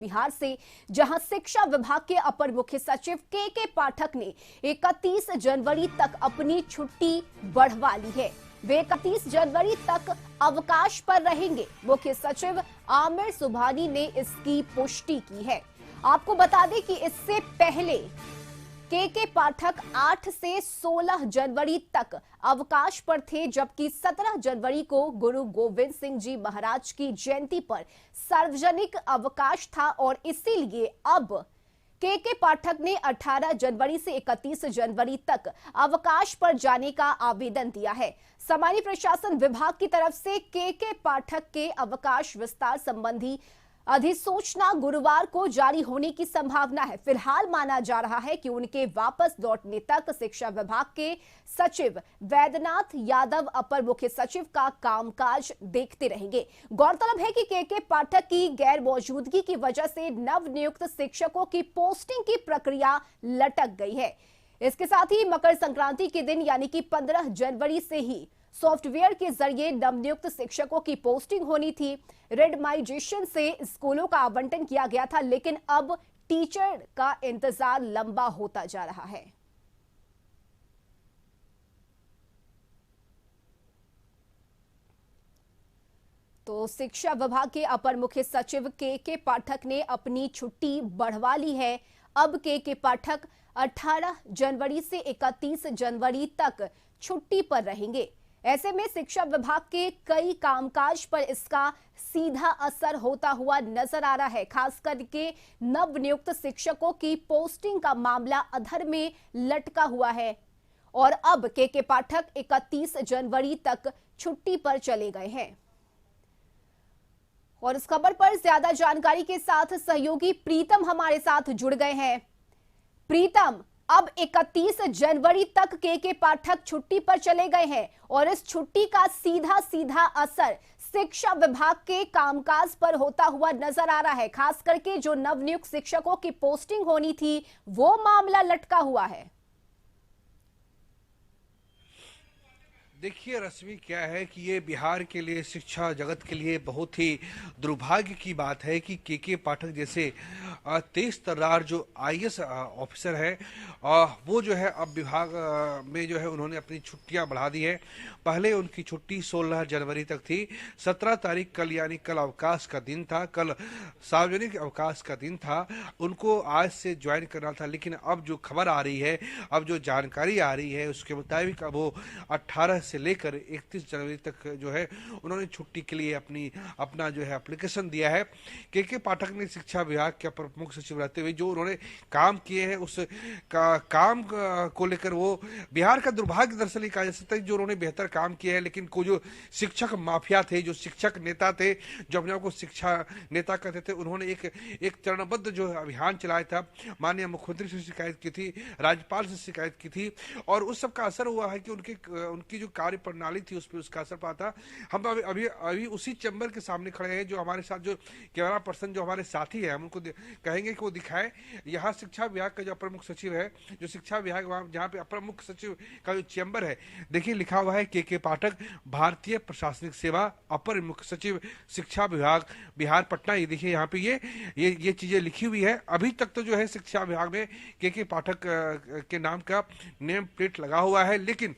बिहार से, जहां शिक्षा विभाग के अपर मुख्य सचिव के पाठक ने 31 जनवरी तक अपनी छुट्टी बढ़वा ली है। वे 31 जनवरी तक अवकाश पर रहेंगे। मुख्य सचिव आमिर सुबहानी ने इसकी पुष्टि की है। आपको बता दें कि इससे पहले के पाठक 8 से 16 जनवरी तक अवकाश पर थे, जबकि 17 जनवरी को गुरु गोविंद सिंह जी महाराज की जयंती पर सार्वजनिक अवकाश था और इसीलिए अब के पाठक ने 18 जनवरी से 31 जनवरी तक अवकाश पर जाने का आवेदन दिया है। सामान्य प्रशासन विभाग की तरफ से के पाठक के अवकाश विस्तार संबंधी अधिसूचना गुरुवार को जारी होने की संभावना है। फिलहाल माना जा रहा है कि उनके वापस लौटने तक शिक्षा विभाग के सचिव वैद्यनाथ यादव अपर मुख्य सचिव का कामकाज देखते रहेंगे। गौरतलब है कि के पाठक की गैर मौजूदगी की वजह से नवनियुक्त शिक्षकों की पोस्टिंग की प्रक्रिया लटक गई है। इसके साथ ही मकर संक्रांति के दिन यानी कि 15 जनवरी से ही सॉफ्टवेयर के जरिए नवनियुक्त शिक्षकों की पोस्टिंग होनी थी। रेडमाइजेशन से स्कूलों का आवंटन किया गया था, लेकिन अब टीचर का इंतजार लंबा होता जा रहा है। तो शिक्षा विभाग के अपर मुख्य सचिव के पाठक ने अपनी छुट्टी बढ़वा ली है। अब के पाठक 18 जनवरी से 31 जनवरी तक छुट्टी पर रहेंगे। ऐसे में शिक्षा विभाग के कई कामकाज पर इसका सीधा असर होता हुआ नजर आ रहा है। खास करके नवनियुक्त शिक्षकों की पोस्टिंग का मामला अधर में लटका हुआ है और अब के पाठक 31 जनवरी तक छुट्टी पर चले गए हैं। और इस खबर पर ज्यादा जानकारी के साथ सहयोगी प्रीतम हमारे साथ जुड़ गए हैं। प्रीतम, अब 31 जनवरी तक के पाठक छुट्टी पर चले गए हैं और इस छुट्टी का सीधा असर शिक्षा विभाग के कामकाज पर होता हुआ नजर आ रहा है। खास करके जो नवनियुक्त शिक्षकों की पोस्टिंग होनी थी वो मामला लटका हुआ है। देखिए रश्मि, क्या है कि ये बिहार के लिए, शिक्षा जगत के लिए बहुत ही दुर्भाग्य की बात है कि के पाठक जैसे तेज तर्रार जो आईएएस ऑफिसर है वो जो है अब विभाग में जो है उन्होंने अपनी छुट्टियां बढ़ा दी है। पहले उनकी छुट्टी 16 जनवरी तक थी। 17 तारीख कल, यानी कल अवकाश का दिन था, कल सार्वजनिक अवकाश का दिन था, उनको आज से ज्वाइन करना था। लेकिन अब जो खबर आ रही है, अब जो जानकारी आ रही है उसके मुताबिक अब वो 18 से लेकर 31 जनवरी तक जो है उन्होंने छुट्टी के लिए अपना जो है एप्लीकेशन दिया है। के पाठक ने शिक्षा विभाग के अपर मुख्य सचिव रहते हुए जो उन्होंने काम किए हैं उस काम को लेकर वो बिहार का दुर्भाग्य दरअसल कहा जा सकता है। जो उन्होंने बेहतर काम किया है, लेकिन को जो शिक्षक माफिया थे, जो शिक्षक नेता थे, जो अपने आप को शिक्षा नेता कहते थे, उन्होंने एक चरणबद्ध जो अभियान चलाया था। माननीय मुख्यमंत्री से शिकायत की थी, राज्यपाल से शिकायत की थी और उस सब का असर हुआ है कि उनकी जो कार्य प्रणाली थी उस पर उसका असर पड़ा था। हम अभी उसी चैम्बर के सामने खड़े हैं। जो हमारे साथ जो कैमरा पर्सन जो हमारे साथी है, हम उनको कहेंगे कि वो दिखाए। यहाँ शिक्षा विभाग का जो अपर मुख्य सचिव है, जो शिक्षा विभाग जहाँ पे अपर मुख्य सचिव का जो चैम्बर है, देखिए लिखा हुआ है के पाठक, भारतीय प्रशासनिक सेवा, अपर मुख्य सचिव, शिक्षा विभाग, बिहार, पटना। ये देखिए यहाँ पे ये चीजें लिखी हुई है। अभी तक तो जो है शिक्षा विभाग में के पाठक के नाम का नेम प्लेट लगा हुआ है, लेकिन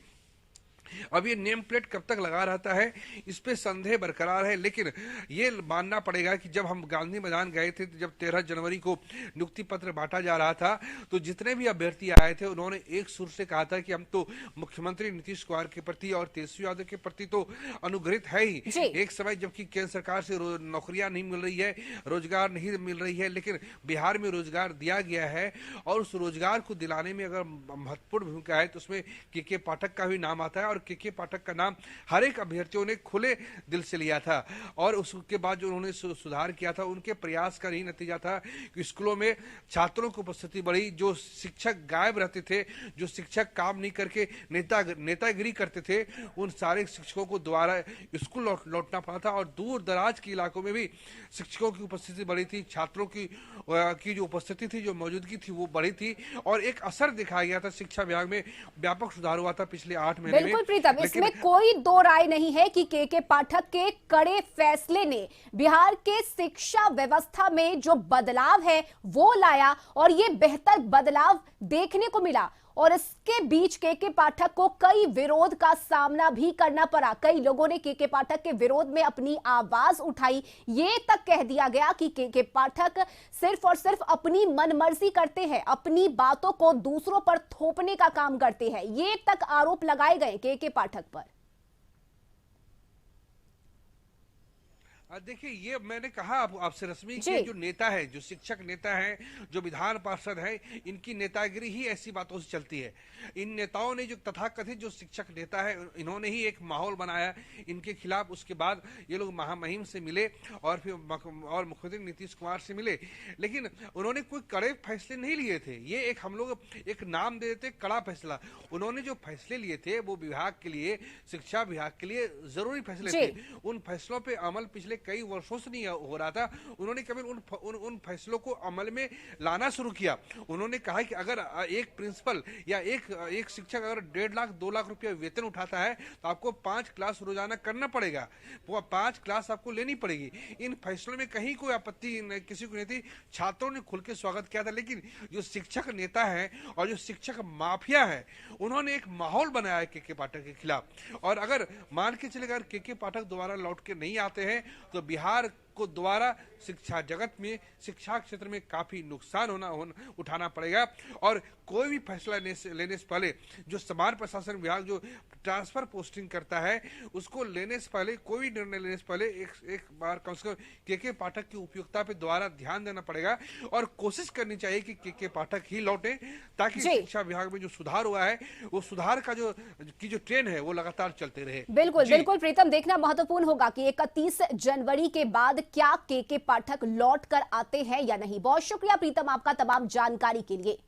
अब ये नेम प्लेट कब तक लगा रहता है इस पे संदेह बरकरार है। लेकिन ये मानना पड़ेगा कि जब हम गांधी मैदान गए थे, तो जब 13 जनवरी को नियुक्ति पत्र बांटा जा रहा था, तो जितने भी अभ्यर्थी आए थे उन्होंने एक सुर से कहा था कि हम तो मुख्यमंत्री नीतीश कुमार के प्रति और तेजस्वी यादव के प्रति तो अनुग्रहित है ही। एक समय जबकि केंद्र सरकार से नौकरियां नहीं मिल रही है, रोजगार नहीं मिल रही है, लेकिन बिहार में रोजगार दिया गया है और उस रोजगार को दिलाने में अगर महत्वपूर्ण भूमिका है तो उसमें के पाठक का भी नाम आता है। और के पाठक का नाम हर एक अभ्यर्थियों ने खुले दिल से लिया था और उसके बाद जो उन्होंने सुधार किया था, उनके प्रयास का ही नतीजा था कि स्कूलों में छात्रों की उपस्थिति बढ़ी। जो शिक्षक गायब रहते थे, जो शिक्षक काम नहीं करके नेतागिरी करते थे, उन सारे शिक्षकों को दोबारा स्कूल लौटना पड़ा था और दूर दराज के इलाकों में भी शिक्षकों की उपस्थिति बढ़ी थी। छात्रों की जो उपस्थिति थी, जो मौजूदगी थी, वो बढ़ी थी और एक असर दिखाया गया था। शिक्षा विभाग में व्यापक सुधार हुआ था पिछले 8 महीने में। प्रीतम, लेकिन इसमें कोई दो राय नहीं है कि के पाठक के कड़े फैसले ने बिहार के शिक्षा व्यवस्था में जो बदलाव है वो लाया और ये बेहतर बदलाव देखने को मिला। और इसके बीच के पाठक को कई विरोध का सामना भी करना पड़ा। कई लोगों ने के पाठक के विरोध में अपनी आवाज उठाई। ये तक कह दिया गया कि के पाठक सिर्फ और सिर्फ अपनी मनमर्जी करते हैं, अपनी बातों को दूसरों पर थोपने का काम करते हैं। ये तक आरोप लगाए गए के पाठक पर। देखिए, ये मैंने कहा आपसे रश्मि जी। कि जो नेता है, जो शिक्षक नेता है, जो विधान पार्षद है, इनकी नेतागिरी ही ऐसी बातों से चलती है। इन नेताओं ने जो तथाकथित जो शिक्षक नेता है, इन्होंने ही एक माहौल बनाया इनके खिलाफ। उसके बाद ये लोग महामहिम से मिले और फिर और मुख्यमंत्री नीतीश कुमार से मिले, लेकिन उन्होंने कोई कड़े फैसले नहीं लिए थे। ये एक हम लोग एक नाम दे देते कड़ा फैसला। उन्होंने जो फैसले लिए थे वो विभाग के लिए, शिक्षा विभाग के लिए जरूरी फैसले थे। उन फैसलों पे अमल पिछले कई वर्षों से नहीं हो रहा था। उन्होंने कभी उन फैसलों को अमल में लाना शुरू किया। उन्होंने कहा कि अगर एक प्रिंसिपल या एक शिक्षक अगर 1.5 लाख 2 लाख रुपया वेतन उठाता है तो आपको 5 क्लास रोजाना करना पड़ेगा, वो 5 क्लास आपको लेनी पड़ेगी। इन फैसलों में कहीं कोई आपत्ति किसी को नहीं थी। छात्रों ने खुल के स्वागत किया था। लेकिन जो शिक्षक नेता है और जो शिक्षक माफिया है, उन्होंने एक माहौल बनाया के पाठक के खिलाफ। और अगर मान के चले अगर के पाठक दोबारा लौट के नहीं आते हैं तो बिहार को दोबारा शिक्षा जगत में, शिक्षा क्षेत्र में काफी नुकसान उठाना पड़ेगा। और कोई भी फैसला लेने से पहले जो समान प्रशासन विभाग जो ट्रांसफर पोस्टिंग करता है, उसको लेने से पहले, कोई भी निर्णय लेने से पहले एक बार कम से कम के पाठक की उपयुक्ता पे दोबारा ध्यान देना पड़ेगा और कोशिश करनी चाहिए कि के पाठक ही लौटे, ताकि शिक्षा विभाग में जो सुधार हुआ है वो सुधार का जो ट्रेंड है वो लगातार चलते रहे। बिल्कुल बिल्कुल प्रीतम, देखना महत्वपूर्ण होगा कि 31 जनवरी के बाद क्या के पाठक लौट कर आते हैं या नहीं। बहुत शुक्रिया प्रीतम आपका तमाम जानकारी के लिए।